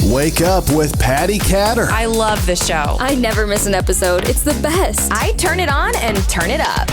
Wake Up with Patti Catter. I love the show. I never miss an episode. It's the best. I turn it on and turn it up.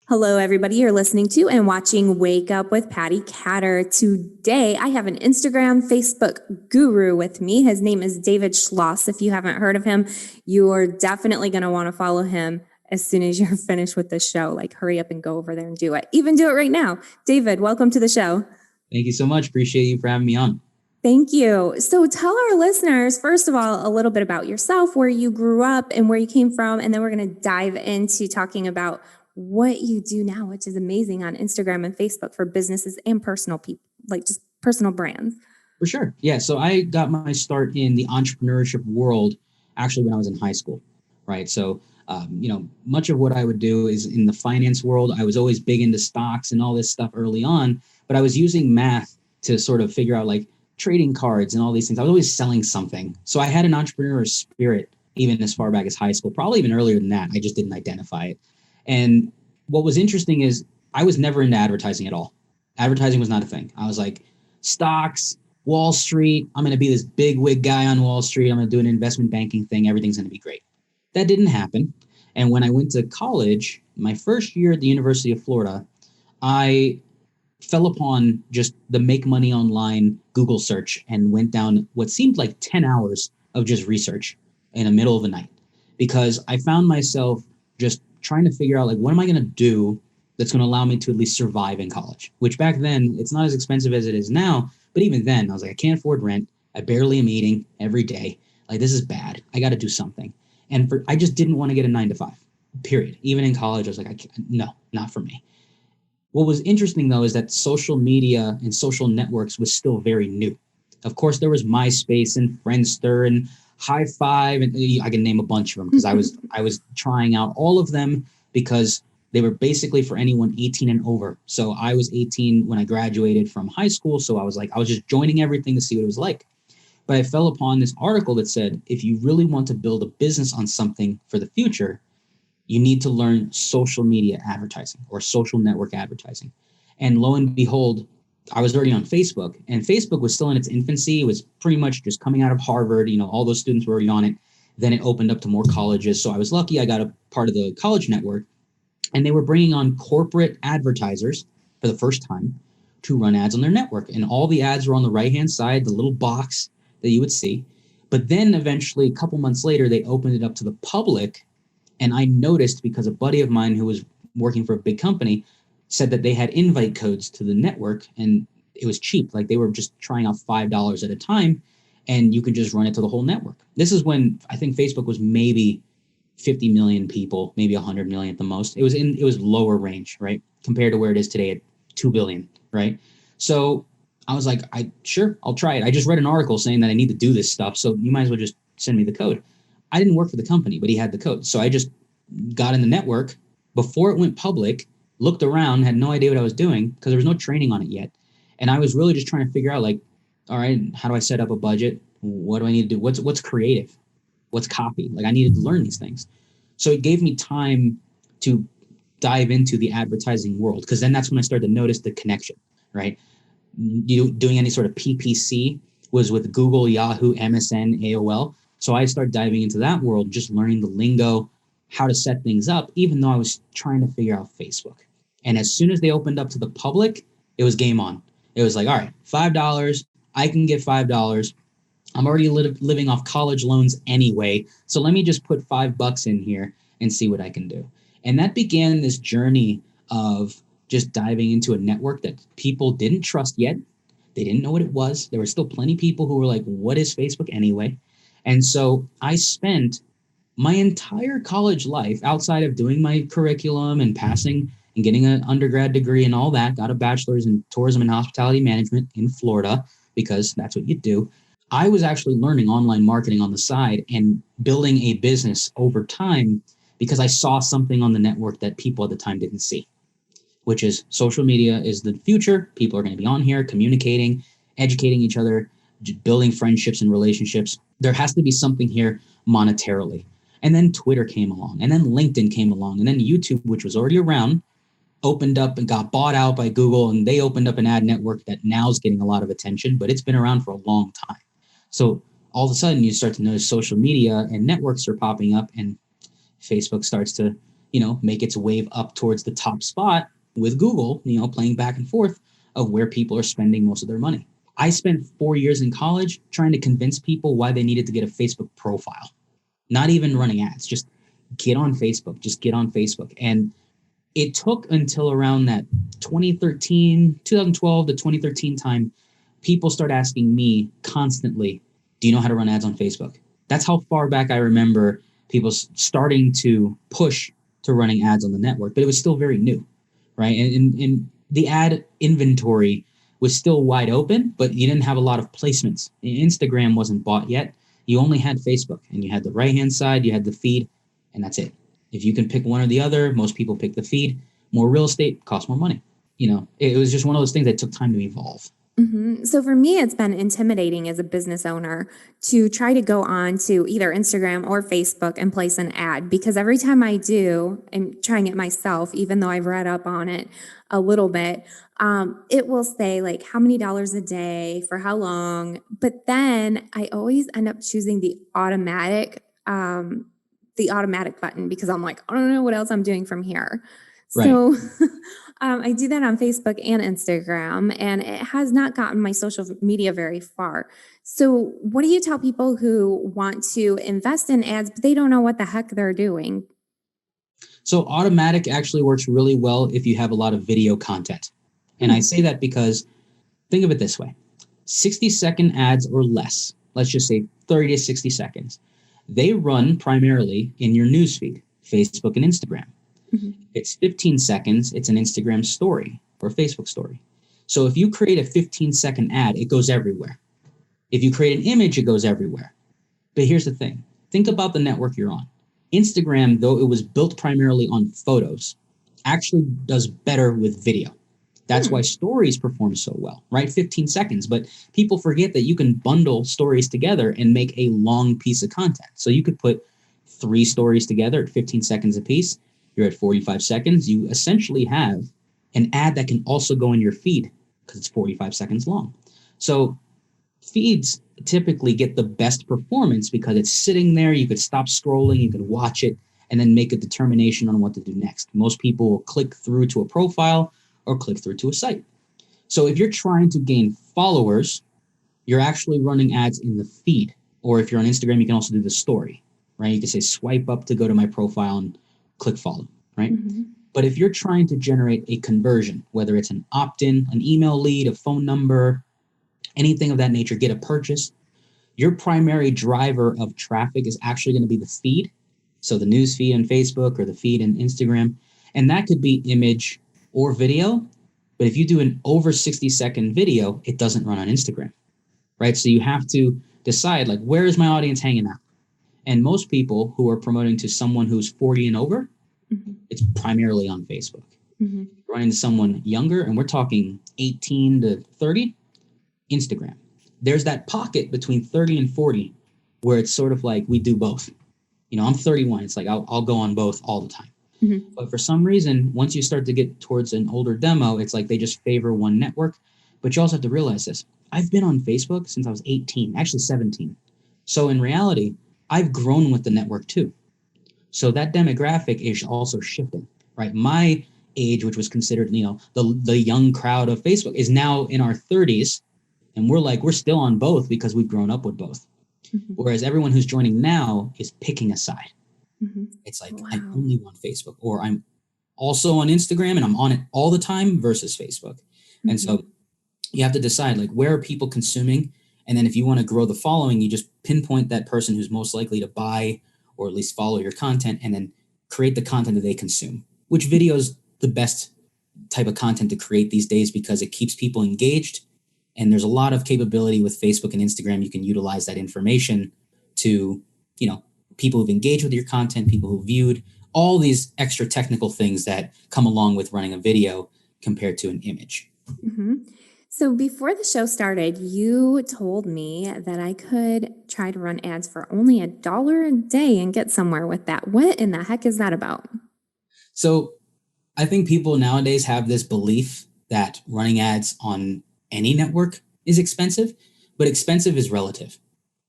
Hello, everybody. You're listening to and watching Wake Up with Patti Catter. Today, I have an Instagram, Facebook guru with me. His name is David Schloss. If you haven't heard of him, you are definitely going to want to follow him as soon as you're finished with the show. Like, hurry up and go over there and do it. Even do it right now. David, welcome to the show. Thank you so much. Appreciate you for having me on. Thank you. So tell our listeners, first of all, a little bit about yourself, where you grew up and where you came from. And then we're going to dive into talking about what you do now, which is amazing on Instagram and Facebook for businesses and personal people, like just personal brands. For sure. Yeah. So I got my start in the entrepreneurship world actually when I was in high school, right? So, much of what I would do is in the finance world. I was always big into stocks and all this stuff early on, but I was using math to sort of figure out like trading cards and all these things. I was always selling something. So I had an entrepreneurial spirit even as far back as high school, probably even earlier than that. I just didn't identify it. And what was interesting is I was never into advertising at all. Advertising was not a thing. I was like, stocks, Wall Street, I'm going to be this big wig guy on Wall Street. I'm going to do an investment banking thing. Everything's going to be great. That didn't happen. And when I went to college, my first year at the University of Florida, I fell upon just the make money online Google search and went down what seemed like 10 hours of just research in the middle of the night, because I found myself just trying to figure out like, what am I going to do that's going to allow me to at least survive in college, which back then it's not as expensive as it is now. But even then I was like, I can't afford rent. I barely am eating every day. Like, this is bad. I got to do something. And I just didn't want to get a 9-to-5, period. Even in college, I was like, no, not for me. What was interesting though, is that social media and social networks was still very new. Of course, there was MySpace and Friendster and High Five, and I can name a bunch of them because I was trying out all of them because they were basically for anyone 18 and over. So I was 18 when I graduated from high school. So I was just joining everything to see what it was like. But I fell upon this article that said, if you really want to build a business on something for the future, you need to learn social media advertising or social network advertising. And lo and behold, I was already on Facebook, and Facebook was still in its infancy. It was pretty much just coming out of Harvard. All those students were already on it. Then it opened up to more colleges. So I was lucky I got a part of the college network, and they were bringing on corporate advertisers for the first time to run ads on their network. And all the ads were on the right-hand side, the little box that you would see. But then eventually, a couple months later, they opened it up to the public. And I noticed, because a buddy of mine who was working for a big company said that they had invite codes to the network, and it was cheap. Like, they were just trying out $5 at a time, and you could just run it to the whole network. This is when I think Facebook was maybe 50 million people, maybe 100 million at the most. It was lower range, right? Compared to where it is today at 2 billion, right? So I was like, I'll try it. I just read an article saying that I need to do this stuff. So you might as well just send me the code. I didn't work for the company, but he had the code. So I just got in the network before it went public, looked around, had no idea what I was doing because there was no training on it yet. And I was really just trying to figure out, like, all right, how do I set up a budget? What do I need to do? What's creative? What's copy? Like, I needed to learn these things. So it gave me time to dive into the advertising world, because then that's when I started to notice the connection, right? Doing any sort of PPC was with Google, Yahoo, MSN, AOL. So I started diving into that world, just learning the lingo, how to set things up, even though I was trying to figure out Facebook. And as soon as they opened up to the public, it was game on. It was like, all right, $5, I can get $5. I'm already living off college loans anyway. So let me just put $5 in here and see what I can do. And that began this journey of just diving into a network that people didn't trust yet. They didn't know what it was. There were still plenty of people who were like, what is Facebook anyway? And so I spent my entire college life, outside of doing my curriculum and passing and getting an undergrad degree and all that, got a bachelor's in tourism and hospitality management in Florida, because that's what you do. I was actually learning online marketing on the side and building a business over time because I saw something on the network that people at the time didn't see, which is social media is the future. People are going to be on here communicating, educating each other, building friendships and relationships. There has to be something here monetarily. And then Twitter came along, and then LinkedIn came along, and then YouTube, which was already around, opened up and got bought out by Google, and they opened up an ad network that now is getting a lot of attention, but it's been around for a long time. So all of a sudden you start to notice social media and networks are popping up, and Facebook starts to, make its wave up towards the top spot with Google, playing back and forth of where people are spending most of their money. I spent 4 years in college trying to convince people why they needed to get a Facebook profile, not even running ads, just get on Facebook, just get on Facebook. And it took until around that 2012 to 2013 time, people start asking me constantly, do you know how to run ads on Facebook? That's how far back I remember people starting to push to running ads on the network, but it was still very new, right? And the ad inventory was still wide open, but you didn't have a lot of placements. Instagram wasn't bought yet. You only had Facebook, and you had the right-hand side, you had the feed, and that's it. If you can pick one or the other, most people pick the feed. More real estate costs more money. It was just one of those things that took time to evolve. So for me, it's been intimidating as a business owner to try to go on to either Instagram or Facebook and place an ad, because every time I do, and trying it myself, even though I've read up on it a little bit, it will say like how many dollars a day for how long. But then I always end up choosing the automatic button, because I'm like, I don't know what else I'm doing from here. Right. So I do that on Facebook and Instagram, and it has not gotten my social media very far. So what do you tell people who want to invest in ads, but they don't know what the heck they're doing? So automatic actually works really well if you have a lot of video content. And I say that because think of it this way, 60-second ads or less, let's just say 30 to 60 seconds, they run primarily in your newsfeed, Facebook and Instagram. It's 15 seconds, it's an Instagram story or Facebook story. So if you create a 15-second ad, it goes everywhere. If you create an image, it goes everywhere. But here's the thing. Think about the network you're on. Instagram, though it was built primarily on photos, actually does better with video. That's why stories perform so well, right? 15 seconds. But people forget that you can bundle stories together and make a long piece of content. So you could put 3 stories together at 15 seconds apiece. You're at 45 seconds. You essentially have an ad that can also go in your feed because it's 45 seconds long. So feeds typically get the best performance because it's sitting there. You could stop scrolling, you could watch it, and then make a determination on what to do next. Most people will click through to a profile or click through to a site. So if you're trying to gain followers, you're actually running ads in the feed. Or if you're on Instagram, you can also do the story, right? You can say swipe up to go to my profile and click follow, right? But if you're trying to generate a conversion, whether it's an opt-in, an email lead, a phone number, anything of that nature, get a purchase, your primary driver of traffic is actually going to be the feed. So the news feed on Facebook or the feed in Instagram. And that could be image or video. But if you do an over 60-second video, it doesn't run on Instagram, right? So you have to decide, like, where is my audience hanging out? And most people who are promoting to someone who's 40 and over, it's primarily on Facebook. Running to someone younger, and we're talking 18 to 30, Instagram. There's that pocket between 30 and 40 where it's sort of like we do both. I'm 31. It's like I'll go on both all the time. But for some reason, once you start to get towards an older demo, it's like they just favor one network. But you also have to realize this. I've been on Facebook since I was 18, actually 17. So in reality, I've grown with the network too. So that demographic is also shifting, right? My age, which was considered, the young crowd of Facebook, is now in our 30s. And we're still on both because we've grown up with both. Whereas everyone who's joining now is picking a side. It's like, I'm only on Facebook, or I'm also on Instagram and I'm on it all the time versus Facebook. And so you have to decide, like, where are people consuming? And then if you want to grow the following, you just pinpoint that person who's most likely to buy or at least follow your content, and then create the content that they consume. Which video is the best type of content to create these days because it keeps people engaged. And there's a lot of capability with Facebook and Instagram. You can utilize that information to, people who've engaged with your content, people who viewed, all these extra technical things that come along with running a video compared to an image. So before the show started, you told me that I could try to run ads for only $1 a day and get somewhere with that. What in the heck is that about? So I think people nowadays have this belief that running ads on any network is expensive, but expensive is relative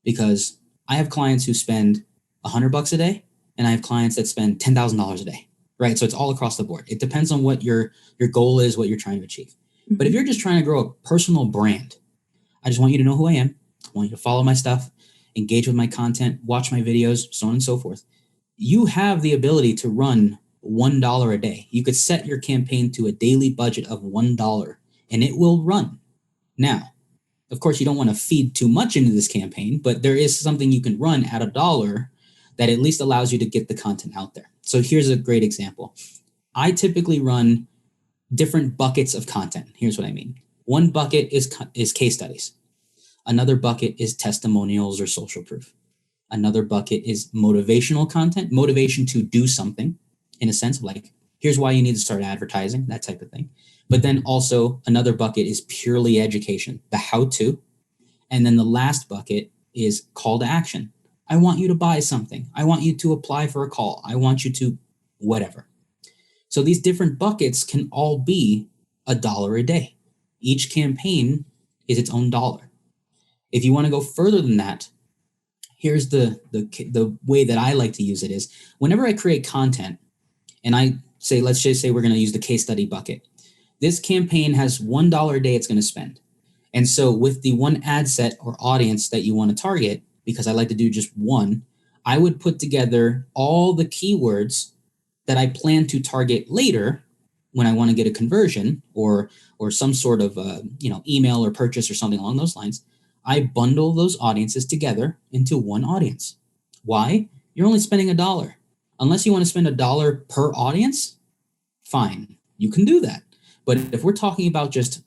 because I have clients who spend $100 a day and I have clients that spend $10,000 a day, right? So it's all across the board. It depends on what your goal is, what you're trying to achieve. But if you're just trying to grow a personal brand, I just want you to know who I am. I want you to follow my stuff, engage with my content, watch my videos, so on and so forth. You have the ability to run $1 a day. You could set your campaign to a daily budget of $1 and it will run. Now, of course, you don't want to feed too much into this campaign, but there is something you can run at $1 that at least allows you to get the content out there. So here's a great example. I typically run different buckets of content. Here's what I mean. One bucket is case studies. Another bucket is testimonials or social proof. Another bucket is motivational content, motivation to do something in a sense of like, here's why you need to start advertising, that type of thing. But then also another bucket is purely education, the how-to. And then the last bucket is call to action. I want you to buy something. I want you to apply for a call. I want you to whatever. So these different buckets can all be $1 a day. Each campaign is its own dollar. If you want to go further than that, here's the way that I like to use it is whenever I create content and I say, let's just say we're going to use the case study bucket. This campaign has $1 a day it's going to spend. And so with the one ad set or audience that you want to target, because I like to do just one, I would put together all the keywords that I plan to target later when I want to get a conversion or some sort of email or purchase or something along those lines. I bundle those audiences together into one audience. Why? You're only spending $1. Unless you want to spend $1 per audience, fine, you can do that. But if we're talking about just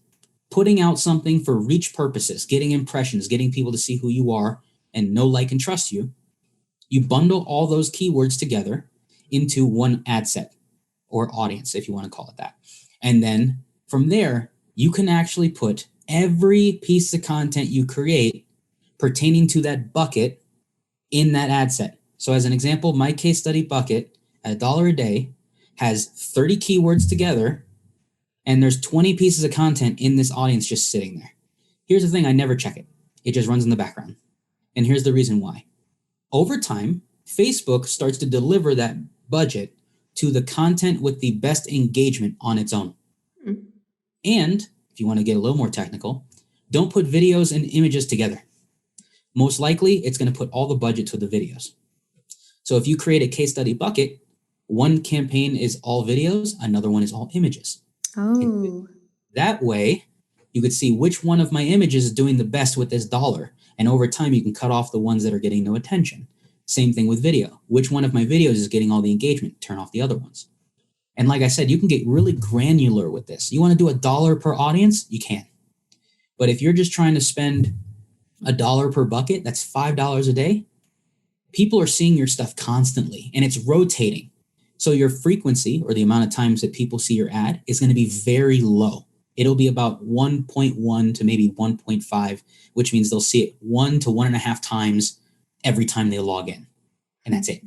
putting out something for reach purposes, getting impressions, getting people to see who you are and know, like, and trust you, you bundle all those keywords together into one ad set or audience, if you want to call it that. And then from there, you can actually put every piece of content you create pertaining to that bucket in that ad set. So as an example, my case study bucket at $1 a day has 30 keywords together, and there's 20 pieces of content in this audience just sitting there. Here's the thing, I never check it. It just runs in the background. And here's the reason why. Over time, Facebook starts to deliver that budget to the content with the best engagement on its own. And if you want to get a little more technical, don't put videos and images together. Most likely, it's going to put all the budget to the videos. So if you create a case study bucket, one campaign is all videos, another one is all images. Oh. That way, you could see which one of my images is doing the best with this $1. And over time, you can cut off the ones that are getting no attention. Same thing with video. Which one of my videos is getting all the engagement? Turn off the other ones. And like I said, you can get really granular with this. You want to do $1 per audience? You can. But if you're just trying to spend $1 per bucket, that's $5 a day. People are seeing your stuff constantly and it's rotating. So your frequency or the amount of times that people see your ad is going to be very low. It'll be about 1.1 to maybe 1.5, which means they'll see it 1 to 1.5 times every time they log in. And that's it.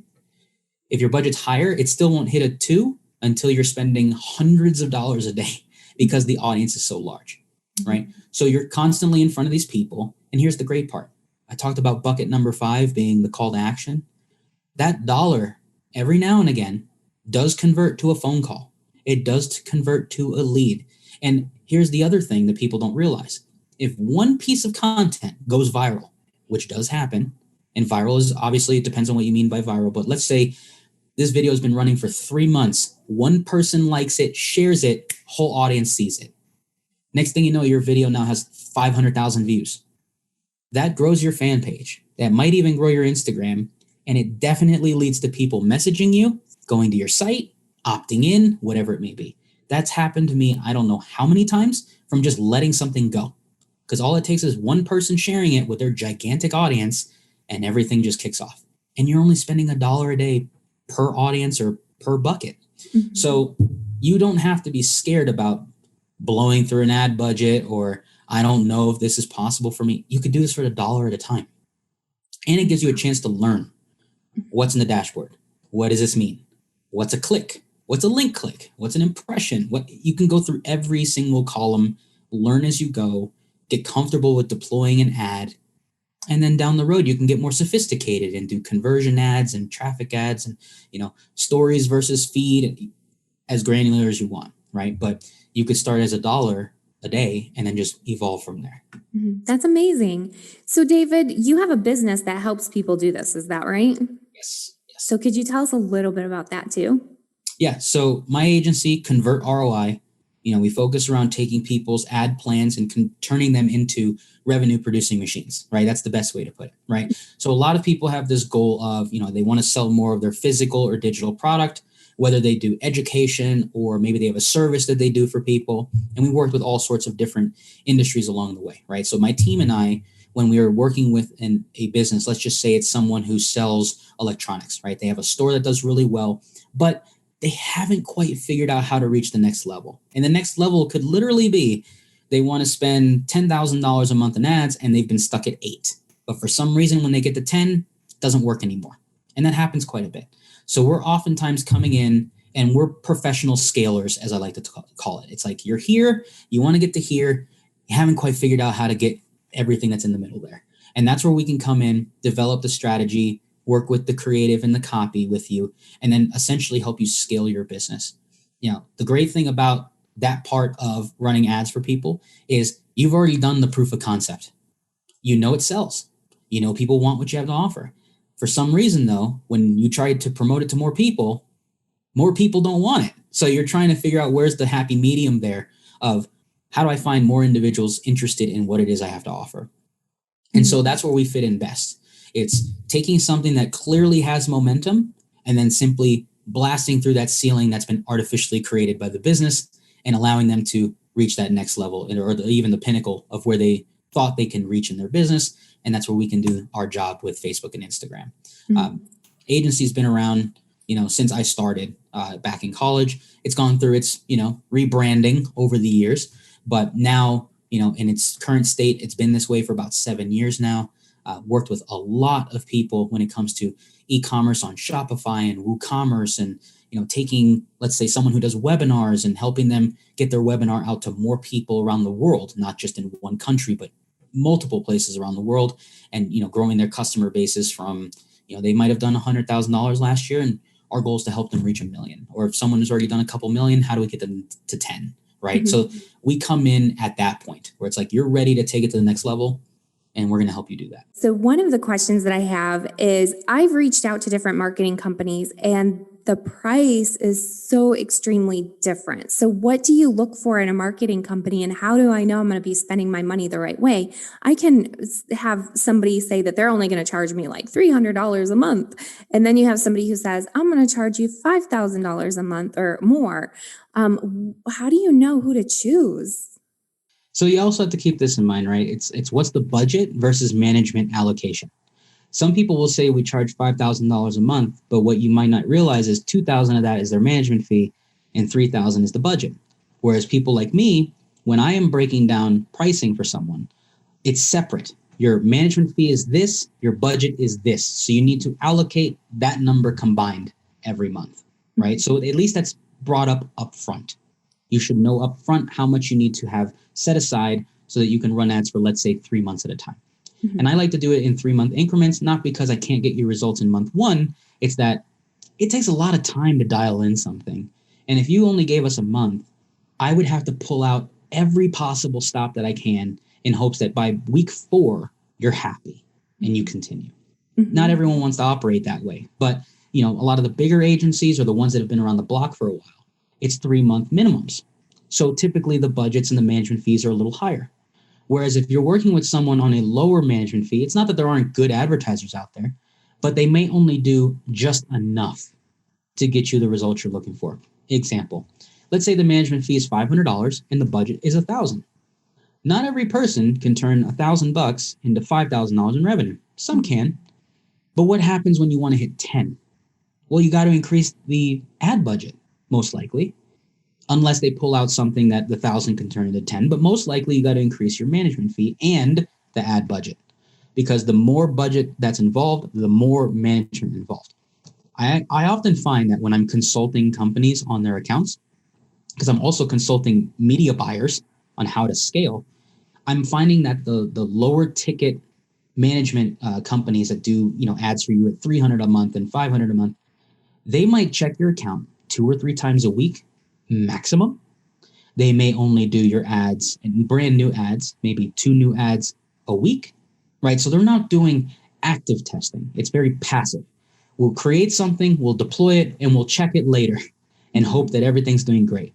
If your budget's higher, it still won't hit a 2 until you're spending hundreds of dollars a day because the audience is so large, right? So you're constantly in front of these people. And here's the great part. I talked about bucket number 5 being the call to action. That $1 every now and again does convert to a phone call. It does convert to a lead. And here's the other thing that people don't realize. If one piece of content goes viral, which does happen, and viral is obviously, it depends on what you mean by viral, but let's say this video has been running for 3 months. One person likes it, shares it, whole audience sees it. Next thing you know, your video now has 500,000 views. That grows your fan page. That might even grow your Instagram. And it definitely leads to people messaging you, going to your site, opting in, whatever it may be. That's happened to me, I don't know how many times, from just letting something go. Because all it takes is one person sharing it with their gigantic audience and everything just kicks off. And you're only spending $1 a day per audience or per bucket. Mm-hmm. So you don't have to be scared about blowing through an ad budget or I don't know if this is possible for me. You could do this for $1 at a time. And it gives you a chance to learn what's in the dashboard. What does this mean? What's a click? What's a link click? What's an impression? What you can go through every single column, learn as you go, get comfortable with deploying an ad. And then down the road, you can get more sophisticated and do conversion ads and traffic ads and, stories versus feed, as granular as you want, right? But you could start as $1 a day and then just evolve from there. That's amazing. So David, you have a business that helps people do this. Is that right? Yes. So could you tell us a little bit about that too? Yeah. So my agency, Convert ROI, we focus around taking people's ad plans and turning them into revenue producing machines, right? That's the best way to put it, right? So a lot of people have this goal of, they want to sell more of their physical or digital product, whether they do education or maybe they have a service that they do for people. And we work with all sorts of different industries along the way, right? So my team and I, when we are working with a business, let's just say it's someone who sells electronics, right? They have a store that does really well, but they haven't quite figured out how to reach the next level. And the next level could literally be they want to spend $10,000 a month in ads and they've been stuck at 8. But for some reason, when they get to 10, it doesn't work anymore. And that happens quite a bit. So we're oftentimes coming in and we're professional scalers, as I like to call it. It's like you're here, you want to get to here, you haven't quite figured out how to get everything that's in the middle there. And that's where we can come in, develop the strategy, work with the creative and the copy with you, and then essentially help you scale your business. The great thing about that part of running ads for people is you've already done the proof of concept. It sells. People want what you have to offer. For some reason, though, when you try to promote it to more people don't want it. So you're trying to figure out where's the happy medium there of how do I find more individuals interested in what it is I have to offer? And so that's where we fit in best. It's taking something that clearly has momentum and then simply blasting through that ceiling that's been artificially created by the business and allowing them to reach that next level or even the pinnacle of where they thought they can reach in their business. And that's where we can do our job with Facebook and Instagram. Agency's been around, since I started back in college. It's gone through its, rebranding over the years. But now, in its current state, it's been this way for about 7 years now. Worked with a lot of people when it comes to e-commerce on Shopify and WooCommerce and, taking, let's say, someone who does webinars and helping them get their webinar out to more people around the world, not just in one country, but multiple places around the world and, growing their customer bases from, they might have done $100,000 last year and our goal is to help them reach $1 million. Or if someone has already done a couple million, how do we get them to 10, right? So we come in at that point where it's like, you're ready to take it to the next level. And we're going to help you do that. So one of the questions that I have is I've reached out to different marketing companies and the price is so extremely different. So what do you look for in a marketing company and how do I know I'm going to be spending my money the right way? I can have somebody say that they're only going to charge me like $300 a month. And then you have somebody who says, I'm going to charge you $5,000 a month or more. How do you know who to choose? So you also have to keep this in mind, right? It's what's the budget versus management allocation. Some people will say we charge $5,000 a month, but what you might not realize is $2,000 of that is their management fee and $3,000 is the budget. Whereas people like me, when I am breaking down pricing for someone, it's separate. Your management fee is this, your budget is this. So you need to allocate that number combined every month, right? So at least that's brought up front. You should know upfront how much you need to have set aside so that you can run ads for, let's say, 3 months at a time. And I like to do it in 3-month increments, not because I can't get you results in month 1. It's that it takes a lot of time to dial in something. And if you only gave us a month, I would have to pull out every possible stop that I can in hopes that by week 4, you're happy and you continue. Not everyone wants to operate that way. But, a lot of the bigger agencies or the ones that have been around the block for a while, it's 3-month minimums. So typically the budgets and the management fees are a little higher. Whereas if you're working with someone on a lower management fee, it's not that there aren't good advertisers out there, but they may only do just enough to get you the results you're looking for. Example, let's say the management fee is $500 and the budget is $1,000. Not every person can turn $1,000 into $5,000 in revenue. Some can, but what happens when you want to hit 10? Well, you got to increase the ad budget, most likely. Unless they pull out something that the 1,000 can turn into 10, but most likely you got to increase your management fee and the ad budget because the more budget that's involved, the more management involved. I often find that when I'm consulting companies on their accounts, because I'm also consulting media buyers on how to scale, I'm finding that the lower ticket management companies that do ads for you at $300 a month and $500 a month, they might check your account 2 or 3 times a week maximum. They may only do your ads and brand new ads, maybe 2 new ads a week, right? So they're not doing active testing. It's very passive. We'll create something, we'll deploy it, and we'll check it later and hope that everything's doing great.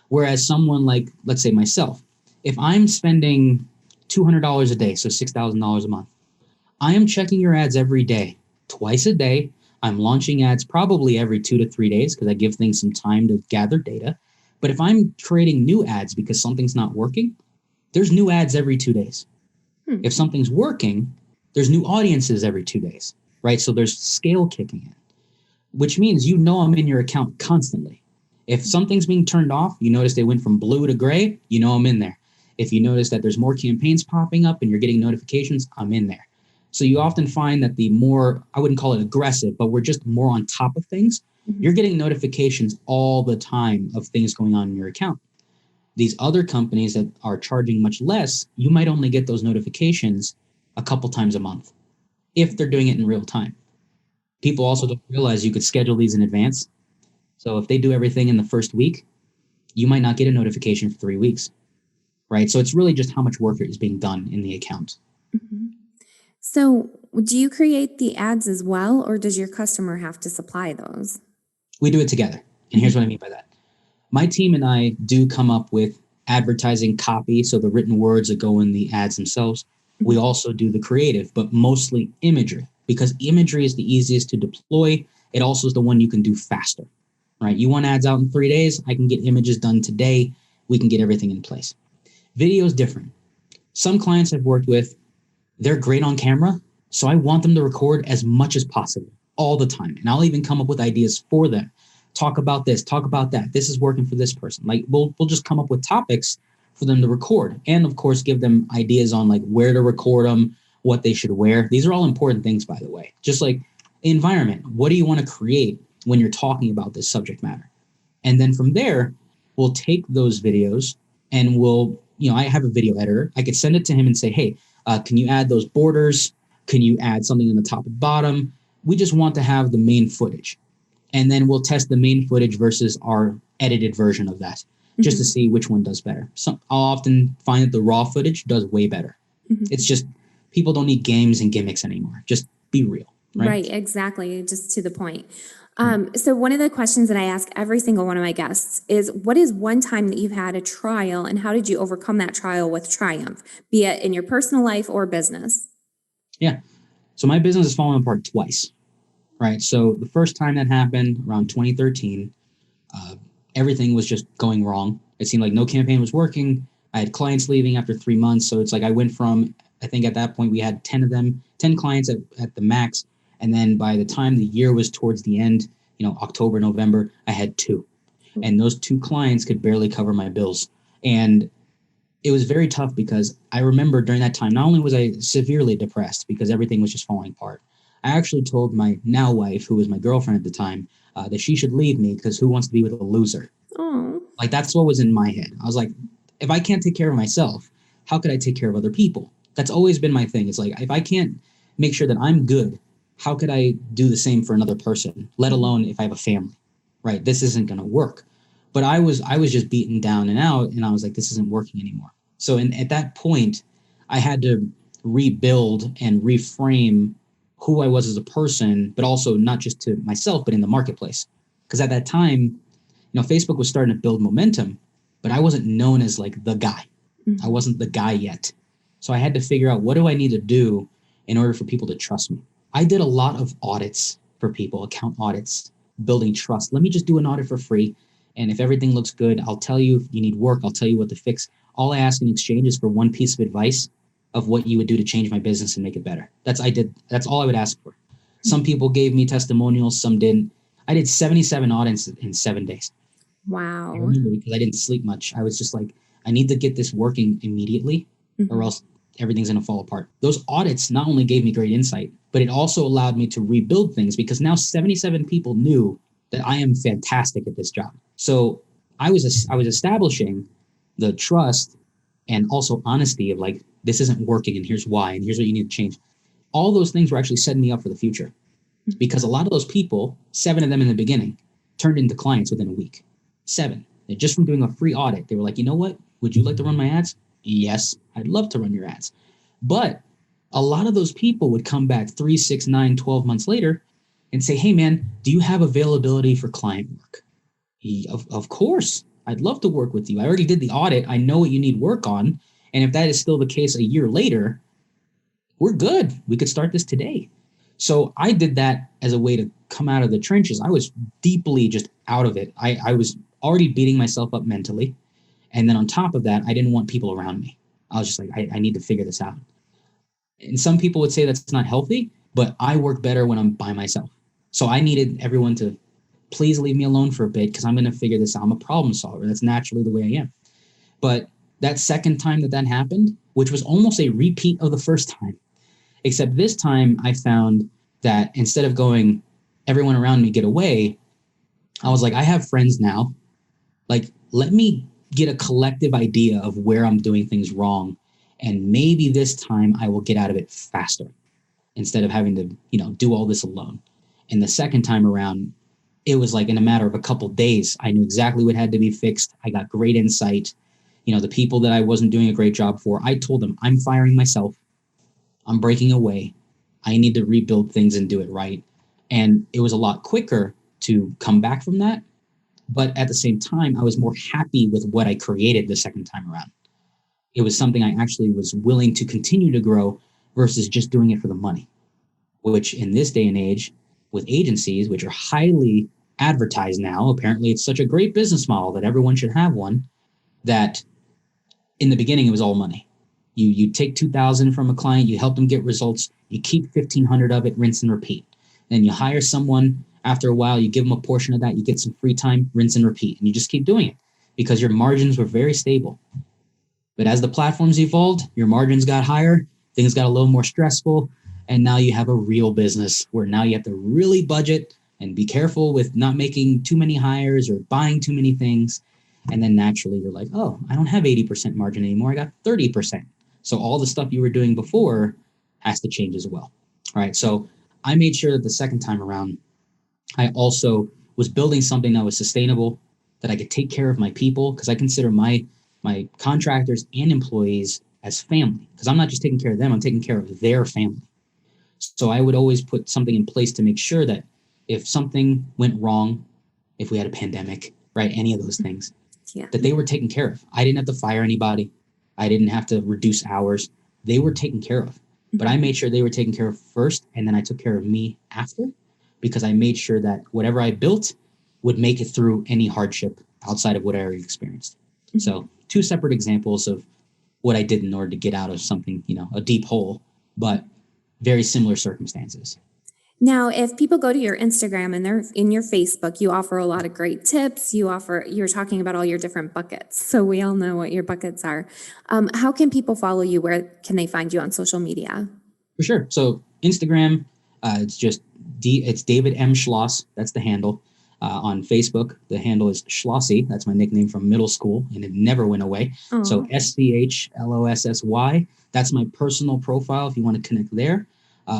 Whereas someone like, let's say myself, if I'm spending $200 a day, so $6,000 a month, I am checking your ads every day, twice a day. I'm launching ads probably every 2 to 3 days because I give things some time to gather data. But if I'm creating new ads because something's not working, there's new ads every 2 days. If something's working, there's new audiences every 2 days, right? So there's scale kicking in, which means I'm in your account constantly. If something's being turned off, you notice they went from blue to gray, I'm in there. If you notice that there's more campaigns popping up and you're getting notifications, I'm in there. So you often find that the more, I wouldn't call it aggressive, but we're just more on top of things. You're getting notifications all the time of things going on in your account. These other companies that are charging much less, you might only get those notifications a couple times a month if they're doing it in real time. People also don't realize you could schedule these in advance. So if they do everything in the first week, you might not get a notification for 3 weeks, right? So it's really just how much work is being done in the account. So do you create the ads as well, or does your customer have to supply those? We do it together. And here's what I mean by that. My team and I do come up with advertising copy, so the written words that go in the ads themselves. We also do the creative, but mostly imagery, because imagery is the easiest to deploy. It also is the one you can do faster, right? You want ads out in 3 days, I can get images done today. We can get everything in place. Video is different. Some clients I've worked with, they're great on camera, so I want them to record as much as possible all the time. And I'll even come up with ideas for them. Talk about this, talk about that. This is working for this person. Like we'll just come up with topics for them to record. And of course, give them ideas on like where to record them, what they should wear. These are all important things, by the way. Just like environment. What do you want to create when you're talking about this subject matter? And then from there, we'll take those videos and I have a video editor. I could send it to him and say, hey, can you add those borders? Can you add something on the top and bottom? We just want to have the main footage. And then we'll test the main footage versus our edited version of that, just to see which one does better. I'll often find that the raw footage does way better. It's just people don't need games and gimmicks anymore. Just be real. Right, exactly. Just to the point. So one of the questions that I ask every single one of my guests is, what is one time that you've had a trial and how did you overcome that trial with triumph, be it in your personal life or business? Yeah. So my business has fallen apart twice, right? So the first time that happened around 2013, everything was just going wrong. It seemed like no campaign was working. I had clients leaving after 3 months. So it's like I went from, I think at that point we had 10 clients at the max. And then by the time the year was towards the end, October, November, I had 2. And those 2 clients could barely cover my bills. And it was very tough because I remember during that time, not only was I severely depressed because everything was just falling apart, I actually told my now wife, who was my girlfriend at the time, that she should leave me because who wants to be with a loser? Oh. Like that's what was in my head. I was like, if I can't take care of myself, how could I take care of other people? That's always been my thing. It's like, if I can't make sure that I'm good, how could I do the same for another person, let alone if I have a family, right? This isn't going to work. But I was just beaten down and out, and I was like, this isn't working anymore. So at that point, I had to rebuild and reframe who I was as a person, but also not just to myself, but in the marketplace. Because at that time, Facebook was starting to build momentum, but I wasn't known as like the guy. I wasn't the guy yet. So I had to figure out, what do I need to do in order for people to trust me? I did a lot of audits for people, account audits, building trust. Let me just do an audit for free. And if everything looks good, I'll tell you if you need work, I'll tell you what to fix. All I ask in exchange is for one piece of advice of what you would do to change my business and make it better. That's all I would ask for. Some people gave me testimonials, some didn't. I did 77 audits in 7 days. Wow. I remember because I didn't sleep much. I was just like, I need to get this working immediately or else everything's going to fall apart. Those audits not only gave me great insight, but it also allowed me to rebuild things because now 77 people knew that I am fantastic at this job. So I was establishing the trust and also honesty of like, this isn't working and here's why, and here's what you need to change. All those things were actually setting me up for the future because a lot of those people, 7 of them in the beginning, turned into clients within a week. 7. And just from doing a free audit, they were like, you know what? Would you like to run my ads? Yes, I'd love to run your ads. But a lot of those people would come back 3, 6, 9, 12 months later and say, hey, man, do you have availability for client work? Of course. I'd love to work with you. I already did the audit. I know what you need work on. And if that is still the case a year later, we're good. We could start this today. So I did that as a way to come out of the trenches. I was deeply just out of it. I was already beating myself up mentally. And then on top of that, I didn't want people around me. I was just like, I need to figure this out. And some people would say that's not healthy, but I work better when I'm by myself. So I needed everyone to please leave me alone for a bit because I'm going to figure this out. I'm a problem solver. That's naturally the way I am. But that second time that happened, which was almost a repeat of the first time, except this time I found that instead of going, everyone around me get away, I was like, I have friends now. Like, let me get a collective idea of where I'm doing things wrong. And maybe this time I will get out of it faster instead of having to, do all this alone. And the second time around, it was like in a matter of a couple of days, I knew exactly what had to be fixed. I got great insight. The people that I wasn't doing a great job for, I told them, I'm firing myself. I'm breaking away. I need to rebuild things and do it right. And it was a lot quicker to come back from that. But at the same time, I was more happy with what I created the second time around. It was something I actually was willing to continue to grow versus just doing it for the money, which in this day and age with agencies, which are highly advertised now, apparently it's such a great business model that everyone should have one, that in the beginning, it was all money. You take $2,000 from a client, you help them get results, you keep $1,500 of it, rinse and repeat. Then you hire someone, after a while, you give them a portion of that, you get some free time, rinse and repeat. And you just keep doing it because your margins were very stable. But as the platforms evolved, your margins got higher, things got a little more stressful, and now you have a real business where now you have to really budget and be careful with not making too many hires or buying too many things. And then naturally you're like, oh, I don't have 80% margin anymore. I got 30%. So all the stuff you were doing before has to change as well. All right. So I made sure that the second time around, I also was building something that was sustainable, that I could take care of my people, because I consider my contractors and employees as family, because I'm not just taking care of them, I'm taking care of their family. So I would always put something in place to make sure that if something went wrong, if we had a pandemic, right, any of those things, that they were taken care of. I didn't have to fire anybody. I didn't have to reduce hours. They were taken care of. But I made sure they were taken care of first, and then I took care of me after, because I made sure that whatever I built would make it through any hardship outside of what I already experienced. So 2 separate examples of what I did in order to get out of something, a deep hole, but very similar circumstances. Now, if people go to your Instagram and they're in your Facebook, you offer a lot of great tips. You're talking about all your different buckets. So we all know what your buckets are. How can people follow you? Where can they find you on social media? For sure. So Instagram, it's David M. Schloss. That's the handle. On Facebook, the handle is Schlossy. That's my nickname from middle school, and it never went away. Aww. So SCHLOSSY. That's my personal profile if you want to connect there.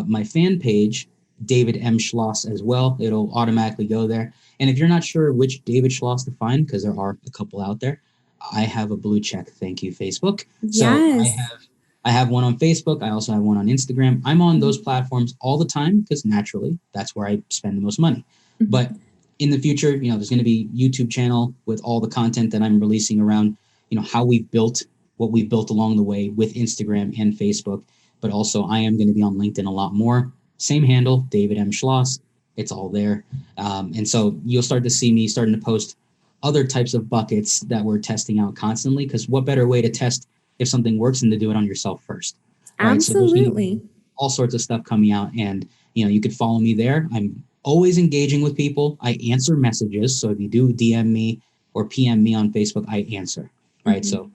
My fan page, David M. Schloss as well. It'll automatically go there. And if you're not sure which David Schloss to find, because there are a couple out there, I have a blue check. Thank you, Facebook. Yes. So I have one on Facebook. I also have one on Instagram. I'm on those platforms all the time because naturally that's where I spend the most money. But in the future, there's going to be YouTube channel with all the content that I'm releasing around, how we've built what we've built along the way with Instagram and Facebook. But also I am going to be on LinkedIn a lot more. Same handle, David M. Schloss. It's all there. And so you'll start to see me starting to post other types of buckets that we're testing out constantly, because what better way to test if something works than to do it on yourself first. Right? Absolutely. So all sorts of stuff coming out, and you could follow me there. I'm always engaging with people. I answer messages. So if you do DM me or PM me on Facebook, I answer. Right. So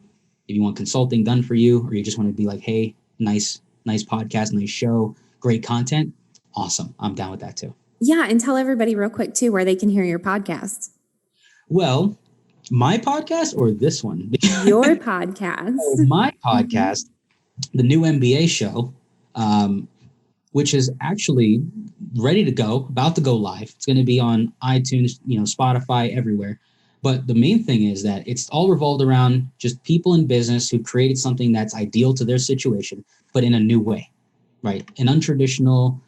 if you want consulting done for you, or you just want to be like, hey, nice podcast, nice show, great content, awesome. I'm down with that too. Yeah. And tell everybody real quick too, where they can hear your podcast. Well, my podcast or this one? Your podcast. My podcast, the new MBA show, which is actually ready to go, about to go live. It's going to be on iTunes, Spotify, everywhere. But the main thing is that it's all revolved around just people in business who created something that's ideal to their situation, but in a new way, right? An untraditional,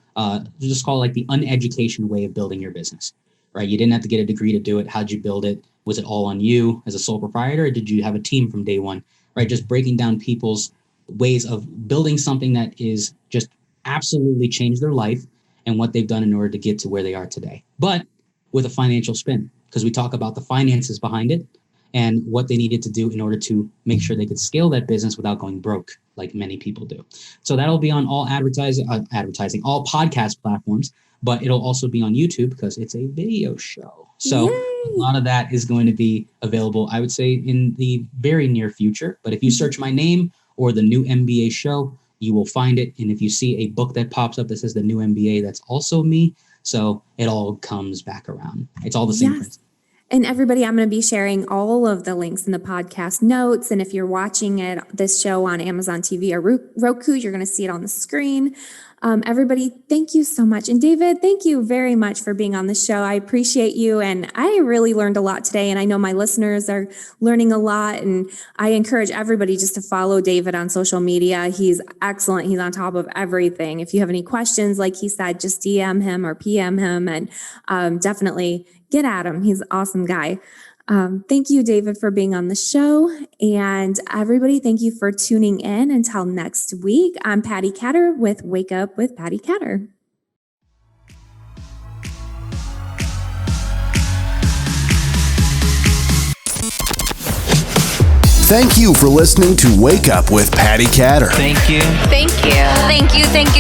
just call it like the uneducation way of building your business, right? You didn't have to get a degree to do it. How'd you build it? Was it all on you as a sole proprietor, or did you have a team from day one, right? Just breaking down people's ways of building something that is just absolutely changed their life and what they've done in order to get to where they are today, but with a financial spin, because we talk about the finances behind it and what they needed to do in order to make sure they could scale that business without going broke, like many people do. So that'll be on all all podcast platforms, but it'll also be on YouTube because it's a video show. So a lot of that is going to be available, I would say, in the very near future. But if you search my name or the new MBA show, you will find it. And if you see a book that pops up that says the new MBA, that's also me. So it all comes back around. It's all the same principle. And everybody, I'm going to be sharing all of the links in the podcast notes. And if you're watching this show on Amazon TV or Roku, you're going to see it on the screen. Everybody, thank you so much. And David, thank you very much for being on the show. I appreciate you. And I really learned a lot today. And I know my listeners are learning a lot. And I encourage everybody just to follow David on social media. He's excellent. He's on top of everything. If you have any questions, like he said, just DM him or PM him and definitely get at him. He's an awesome guy. Thank you, David, for being on the show. And everybody, thank you for tuning in. Until next week, I'm Patti Catter with Wake Up with Patti Catter. Thank you for listening to Wake Up with Patti Catter. Thank you. Thank you.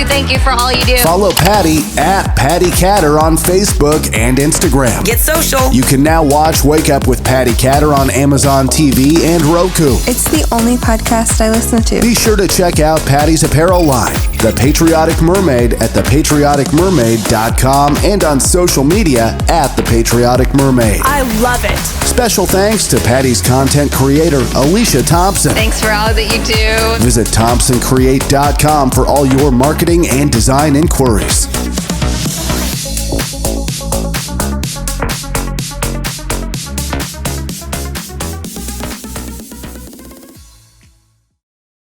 Thank you for all you do. Follow Patti at Patti Catter on Facebook and Instagram. Get social. You can now watch Wake Up with Patti Catter on Amazon TV and Roku. It's the only podcast I listen to. Be sure to check out Patti's apparel line, The Patriotic Mermaid, at thepatrioticmermaid.com and on social media at The Patriotic Mermaid. I love it. Special thanks to Patti's content creator, Alicia Thompson. Thanks for all that you do. Visit thompsoncreate.com for all your marketing and design inquiries.